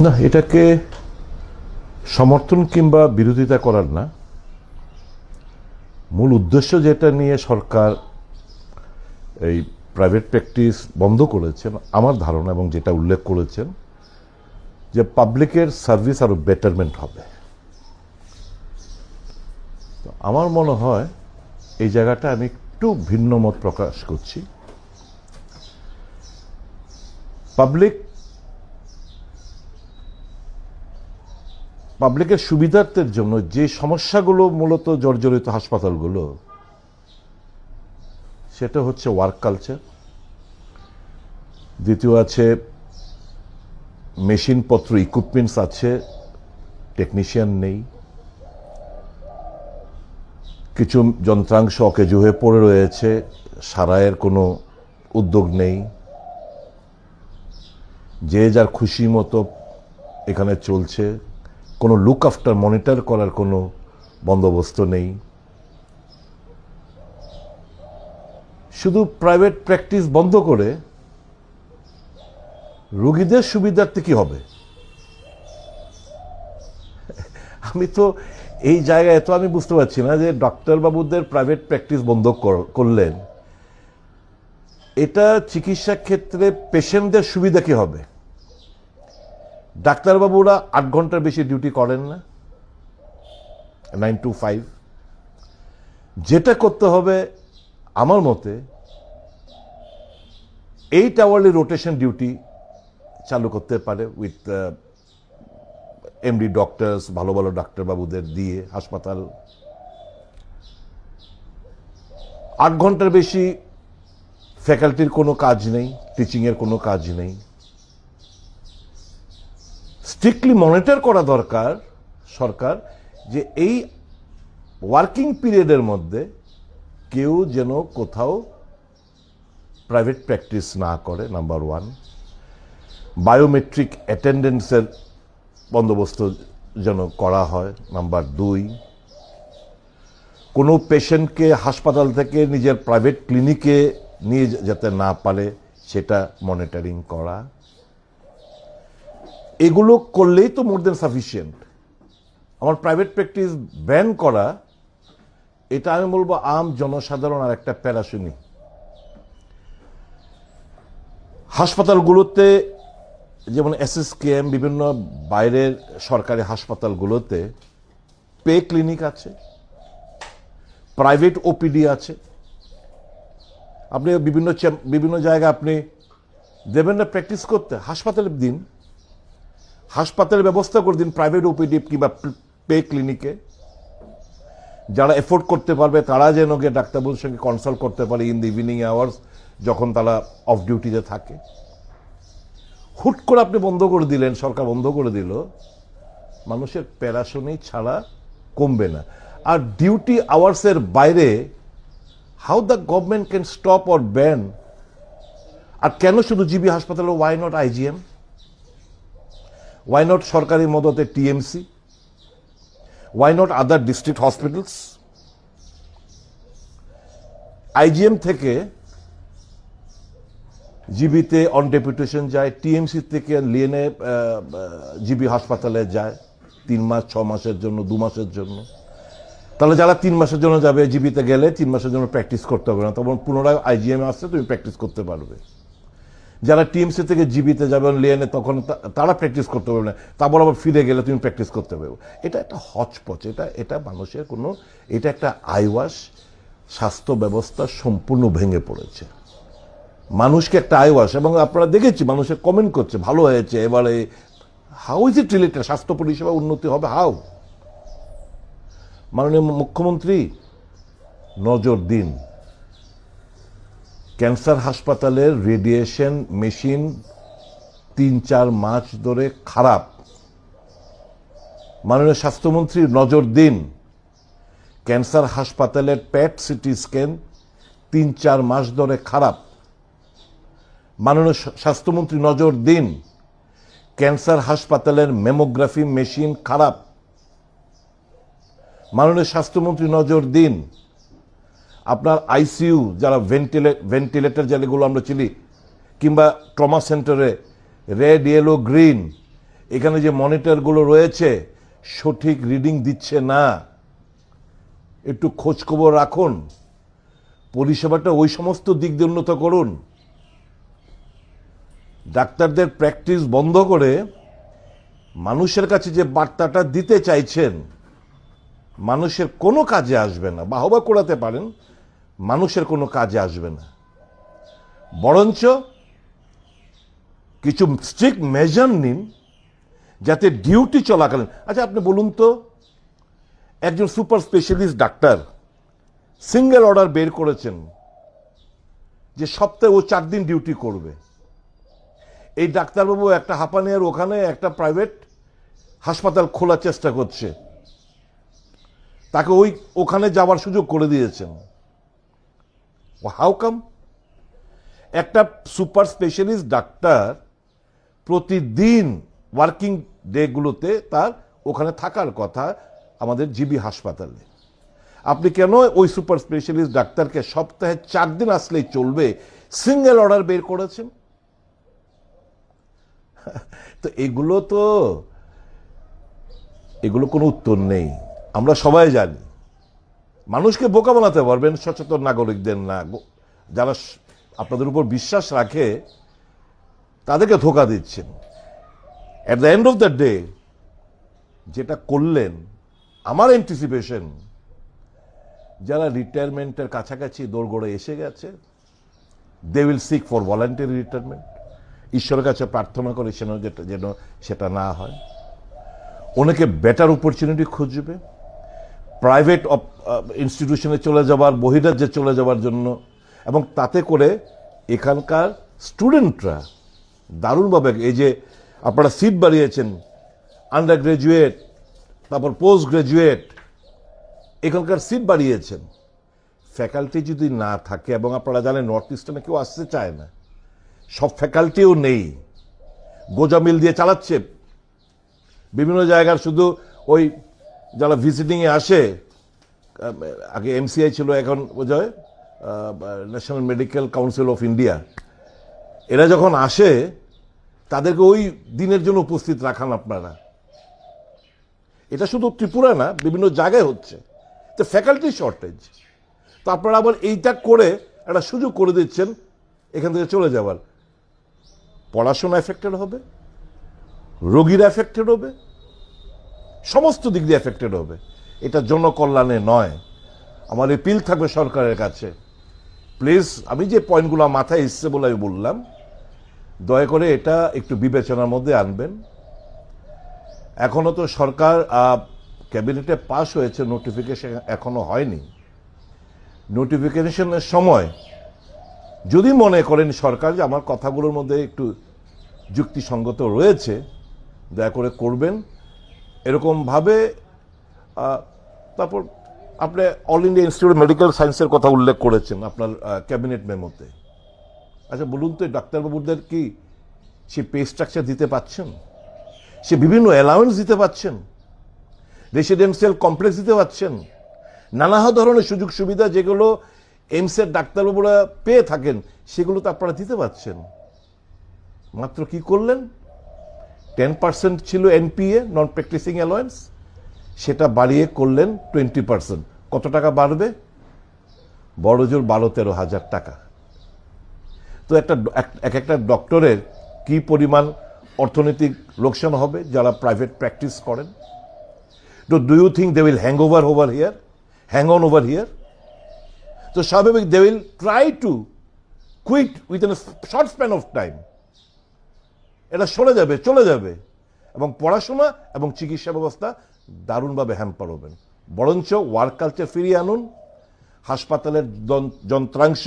না, এটাকে সমর্থন কিংবা বিরোধিতা করার না, মূল উদ্দেশ্য যেটা নিয়ে সরকার এই প্রাইভেট প্র্যাকটিস বন্ধ করেছেন আমার ধারণা, এবং যেটা উল্লেখ করেছেন যে পাবলিকের সার্ভিস আরো বেটারমেন্ট হবে। তো আমার মনে হয় এই জায়গাটা আমি একটু ভিন্ন মত প্রকাশ করছি। পাবলিকের সুবিধার্থের জন্য যে সমস্যাগুলো মূলত জর্জরিত হাসপাতালগুলো, সেটা হচ্ছে ওয়ার্ক কালচার, দ্বিতীয় আছে মেশিনপত্র, ইকুইপমেন্টস আছে, টেকনিশিয়ান নেই, কিছু যন্ত্রাংশ অকেজো হয়ে পড়ে রয়েছে, সারাইয়ের কোনো উদ্যোগ নেই, যে যার খুশি মতো এখানে চলছে, কোনো লুক আফটার মনিটর করার কোনো বন্দোবস্ত নেই। শুধু প্রাইভেট প্র্যাকটিস বন্ধ করে রোগীদের সুবিধার্থে কি হবে? আমি তো এই জায়গায় তো আমি বুঝতে পারছি না যে ডাক্তারবাবুদের প্রাইভেট প্র্যাকটিস বন্ধ করলেন, এটা চিকিৎসা ক্ষেত্রে পেশেন্টদের সুবিধা কি হবে? ডাক্তারবাবুরা 8 ঘন্টার বেশি ডিউটি করেন না, 9 to 5। যেটা করতে হবে আমার মতে 8 আওয়ারলি রোটেশন ডিউটি চালু করতে পারে, উইথ এমডি ডক্টরস, ভালো ভালো ডাক্তারবাবুদের দিয়ে হাসপাতাল। 8 ঘন্টার বেশি ফ্যাকাল্টির কোনো কাজ নেই, টিচিংয়ের কোনো কাজ নেই। স্ট্রিক্টলি মনিটর করা দরকার সরকার, যে এই ওয়ার্কিং পিরিয়ডের মধ্যে কেউ যেন কোথাও প্রাইভেট প্র্যাকটিস না করে, নাম্বার 1। বায়োমেট্রিক অ্যাটেন্ডেন্সের বন্দোবস্ত যেন করা হয়, নাম্বার 2। কোনো পেশেন্টকে হাসপাতাল থেকে নিজের প্রাইভেট ক্লিনিকে নিয়ে যেতে না পারে সেটা মনিটরিং করা। এগুলো করলেই তো মোর দেন সাফিসিয়েন্ট। আমার প্রাইভেট প্র্যাকটিস ব্যান করা, এটা আমি বলবো আম জনসাধারণ আর একটা প্যারাশুনি। হাসপাতালগুলোতে যেমন এসএসকেএম, বিভিন্ন বাইরের সরকারি হাসপাতালগুলোতে পে ক্লিনিক আছে, প্রাইভেট ওপিডি আছে। আপনি বিভিন্ন জায়গায় আপনি দেবেন না প্র্যাকটিস করতে, হাসপাতালে দিন, হাসপাতালের ব্যবস্থা করে দিন প্রাইভেট ওপিডি কিংবা পে ক্লিনিকে। যারা এফোর্ড করতে পারবে তারা যেন গিয়ে ডাক্তারবাবুর সঙ্গে কনসাল্ট করতে পারে ইন দি ইভিনিং আওয়ার্স, যখন তারা অফ ডিউটিতে থাকে। হুট করে আপনি বন্ধ করে দিলেন, সরকার বন্ধ করে দিল, মানুষের প্যারাশনি ছাড়া কমবে না। আর ডিউটি আওয়ার্সের বাইরে how the government can stop or ban? আর কেন শুধু জিবি হাসপাতালে? Why not IGM? Why not সরকারি মদতে TMC? Why not other district hospitals? IGM থেকে জিবিতে অন ডেপুটেশন যায়, টিএমসি থেকে লিয়েনে জিবি হাসপাতালে যায় 3 মাস, 6 মাসের জন্য, 2 মাসের জন্য। তাহলে যারা 3 মাসের জন্য যাবে, জিবিতে গেলে 3 মাসের জন্য প্র্যাকটিস করতে হবে না, তখন পুনরায় আইজিএমে আসছে তুমি প্র্যাকটিস করতে পারবে। যারা টিএমসি থেকে জিবিতে যাবেন লিয়েনে, তখন তারা প্র্যাকটিস করতে পারবে না, তারপর আবার ফিরে গেলে তুমি প্র্যাকটিস করতে পারবে। এটা একটা হচপচ, এটা মানুষের কোনো, এটা একটা আইওয়াশ। স্বাস্থ্য ব্যবস্থা সম্পূর্ণ ভেঙে পড়েছে, মানুষকে একটা আইওয়াশ। এবং আপনারা দেখেছি মানুষের কমেন্ট করছে ভালো হয়েছে, এবারে হাউ ইজ ইট রিলেটেড? স্বাস্থ্য পরিষেবা উন্নতি হবে হাউ? মাননীয় মুখ্যমন্ত্রী নজর দিন, ক্যান্সার হাসপাতালের রেডিয়েশন মেশিন 3-4 মাস ধরে খারাপ। মাননীয় স্বাস্থ্যমন্ত্রী নজর দিন, ক্যান্সার হাসপাতালের প্যাট সিটি স্ক্যান 3-4 মাস ধরে খারাপ। মাননীয় স্বাস্থ্যমন্ত্রী নজর দিন, ক্যান্সার হাসপাতালের মেমোগ্রাফি মেশিন খারাপ। মাননীয় স্বাস্থ্যমন্ত্রী নজর দিন, আপনার আইসিইউ যারা ভেন্টিলেটর যেগুলো আমরা চিনি, কিংবা ট্রমা সেন্টারে রেড, ইয়েলো, গ্রিন, এখানে যে মনিটরগুলো রয়েছে সঠিক রিডিং দিচ্ছে না, একটু খোঁজখবর রাখুন, পরিষেবাটা ওই সমস্ত দিক দিয়ে উন্নত করুন। ডাক্তারদের প্র্যাকটিস বন্ধ করে মানুষের কাছে যে বার্তাটা দিতে চাইছেন মানুষের কোনো কাজে আসবে না। বাহবা করাতে পারেন, মানুষের কোনো কাজে আসবে না। বরঞ্চ কিছু স্ট্রিক্ট মেজার নিন যাতে ডিউটি চলাকালীন। আচ্ছা আপনি বলুন তো, একজন super specialist doctor single order বের করেছেন যে সপ্তাহে ও 4 দিন ডিউটি করবে। এই ডাক্তারবাবু একটা হাঁপানিয়ার ওখানে একটা প্রাইভেট হাসপাতাল খোলার চেষ্টা করছে, তাকে ওখানে যাওয়ার সুযোগ করে দিয়েছেন। How come? একটা সুপার স্পেশালিস্ট ডাক্তার প্রতিদিন ওয়ার্কিং ডেগুলোতে তার ওখানে থাকার কথা আমাদের জিবি হাসপাতালে। আপনি কেন ওই সুপার স্পেশালিস্ট ডাক্তারকে সপ্তাহে 4 দিন আসলেই চলবে সিঙ্গেল অর্ডার বের করেছেন? তো এগুলো কোনো উত্তর নেই। আমরা সবাই জানি মানুষকে বোকা বানাতে পারবেন, সচেতন নাগরিকদের না। যারা আপনাদের উপর বিশ্বাস রাখে তাদেরকে ধোঁকা দিচ্ছেন। At the end of the day যেটা করলেন, আমার অ্যান্টিসিপেশন যারা রিটায়ারমেন্টের কাছাকাছি দোরগোড়ে এসে গেছে, they will seek for voluntary retirement. ঈশ্বরের কাছে প্রার্থনা করে যেন সেটা না হয়। অনেকে বেটার অপরচুনিটি খুঁজবে, প্রাইভেট ইনস্টিটিউশনে চলে যাওয়ার, বহিরাজ্যে চলে যাওয়ার জন্য। এবং তাতে করে এখানকার স্টুডেন্টরা দারুণভাবে, এই যে আপনারা সিট বাড়িয়েছেন, আন্ডার গ্রাজুয়েট, তারপর পোস্ট গ্রাজুয়েট, এখানকার সিট বাড়িয়েছেন। ফ্যাকাল্টি যদি না থাকে, এবং আপনারা জানেন নর্থ ইস্টার্নে কেউ আসতে চায় না, সব ফ্যাকাল্টিও নেই, গোজামিল দিয়ে চালাচ্ছে বিভিন্ন জায়গার। শুধু ওই যারা ভিজিটিংয়ে আসে, আগে এমসিআই ছিল, এখন বোঝায় national medical council of India, এরা যখন আসে তাদেরকে ওই দিনের জন্য উপস্থিত রাখান আপনারা। এটা শুধু ত্রিপুরা না, বিভিন্ন জায়গায় হচ্ছে। তো ফ্যাকাল্টি শর্টেজ, তো আপনারা আবার এইটা করে একটা সুযোগ করে দিচ্ছেন এখান থেকে চলে যাওয়ার। পড়াশোনা এফেক্টেড হবে, রোগীরা এফেক্টেড হবে, সমস্ত দিক দিয়ে এফেক্টেড হবে। এটা জনকল্যাণে নয়। আমার এপিল থাকবে সরকারের কাছে, প্লিজ, আমি যে পয়েন্টগুলো মাথায় এসছে বলে আমি বললাম, দয়া করে এটা একটু বিবেচনার মধ্যে আনবেন। এখনো তো সরকার ক্যাবিনেটে পাস হয়েছে, নোটিফিকেশন এখনো হয়নি। নোটিফিকেশনের সময় যদি মনে করেন সরকার যে আমার কথাগুলোর মধ্যে একটু যুক্তিসঙ্গত রয়েছে, দয়া করে করবেন এরকমভাবে। তারপর আপনি all India institute of medical সায়েন্সের কথা উল্লেখ করেছেন আপনার ক্যাবিনেট মেমোতে। আচ্ছা বলুন তো, ডাক্তারবাবুদের কি সে পে স্ট্রাকচার দিতে পাচ্ছেন? সে বিভিন্ন অ্যালাউন্স দিতে পাচ্ছেন? রেসিডেন্সিয়াল কমপ্লেক্স দিতে পাচ্ছেন? নানা ধরনের সুযোগ সুবিধা যেগুলো এইমসের ডাক্তারবাবুরা পেয়ে থাকেন, সেগুলো তো আপনারা দিতে পাচ্ছেন। মাত্র কি করলেন? 10% ছিল এনপিএ, নন প্র্যাকটিসিং অ্যালাউন্স, সেটা বাড়িয়ে করলেন 20%। কত টাকা বাড়বে? বড় জোর 12-13 হাজার টাকা। তো একটা ডক্টরের কি পরিমাণ অর্থনৈতিক লোকসান হবে যারা প্রাইভেট প্র্যাকটিস করেন? Do you think they will hang on over here? তো স্বাভাবিক they will try to quit within short span of time. এটা চলে যাবে এবং পড়াশোনা এবং চিকিৎসা ব্যবস্থা দারুণভাবে হ্যাম্পার হবেন। বরঞ্চ ওয়ার্ক কালচার ফিরিয়ে আনুন। হাসপাতালের যন্ত্রাংশ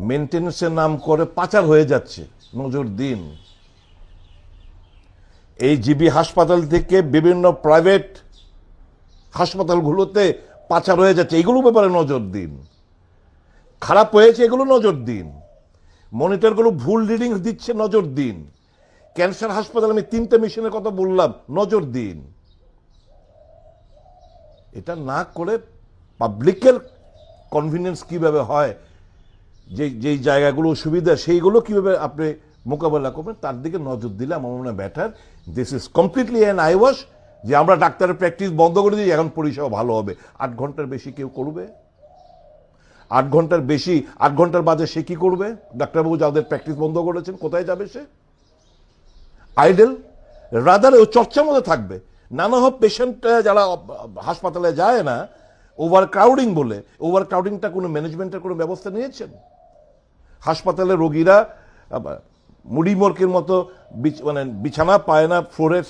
মেনটেন্যান্সের নাম করে পাচার হয়ে যাচ্ছে, নজর দিন। এই জিবি হাসপাতাল থেকে বিভিন্ন প্রাইভেট হাসপাতালগুলোতে পাচার হয়ে যাচ্ছে, এগুলো ব্যাপারে নজর দিন। খারাপ হয়েছে এগুলো নজর দিন। মনিটরগুলো ভুল রিডিং দিচ্ছে, নজর দিন। ক্যান্সার হাসপাতাল আমি 3টে মেশিনের কথা বললাম, নজর দিন। এটা না করে পাবলিকের কনভিনিয়েন্স কিভাবে হয়, যেই জায়গাগুলো সুবিধা সেইগুলো কিভাবে আপনি মোকাবেলা করবেন, তার দিকে নজর দিলে আমার মনে হয় better. This is completely an I wash যে আমরা ডাক্তারের প্র্যাকটিস বন্ধ করে দিই, এখন পরিষেবা ভালো হবে। 8 ঘন্টার বেশি কেউ করবে? 8 ঘন্টার বেশি, 8 ঘন্টার বাদে সে কি করবে? ডাক্তারবাবু যাদের প্র্যাকটিস বন্ধ করেছেন, কোথায় যাবে সে? আইডেল? রাদার ও চর্চার মধ্যে থাকবে। নানা হোক পেশেন্ট যারা হাসপাতালে যায় না, ওভার ক্রাউডিং বলে, ওভার ক্রাউডিংটা কোনো ম্যানেজমেন্টের কোনো ব্যবস্থা নিয়েছেন? হাসপাতালে রোগীরা মুড়িমর্কের মতো মানে বিছানা পায় না, ফ্লোরের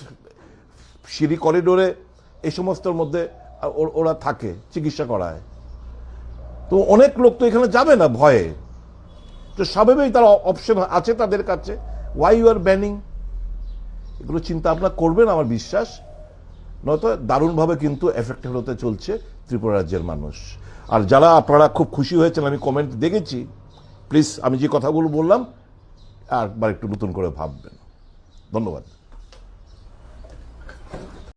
সিঁড়ি করিডোরে এই সমস্তর মধ্যে ওরা থাকে, চিকিৎসা করায়। তো অনেক লোক তো এখানে যাবে না ভয়ে, তো স্বাভাবিক তার অপশন আছে তাদের কাছে। Why you are banning? এগুলো চিন্তা ভাবনা করবেন আমার বিশ্বাস, নয়তো দারুণভাবে কিন্তু এফেক্টেড হতে চলছে ত্রিপুরা রাজ্যের মানুষ। আর যারা আপনারা খুব খুশি হয়েছেন, আমি কমেন্ট দেখেছি, প্লিজ আমি যে কথাগুলো বললাম আরবার একটু নতুন করে ভাববেন। ধন্যবাদ।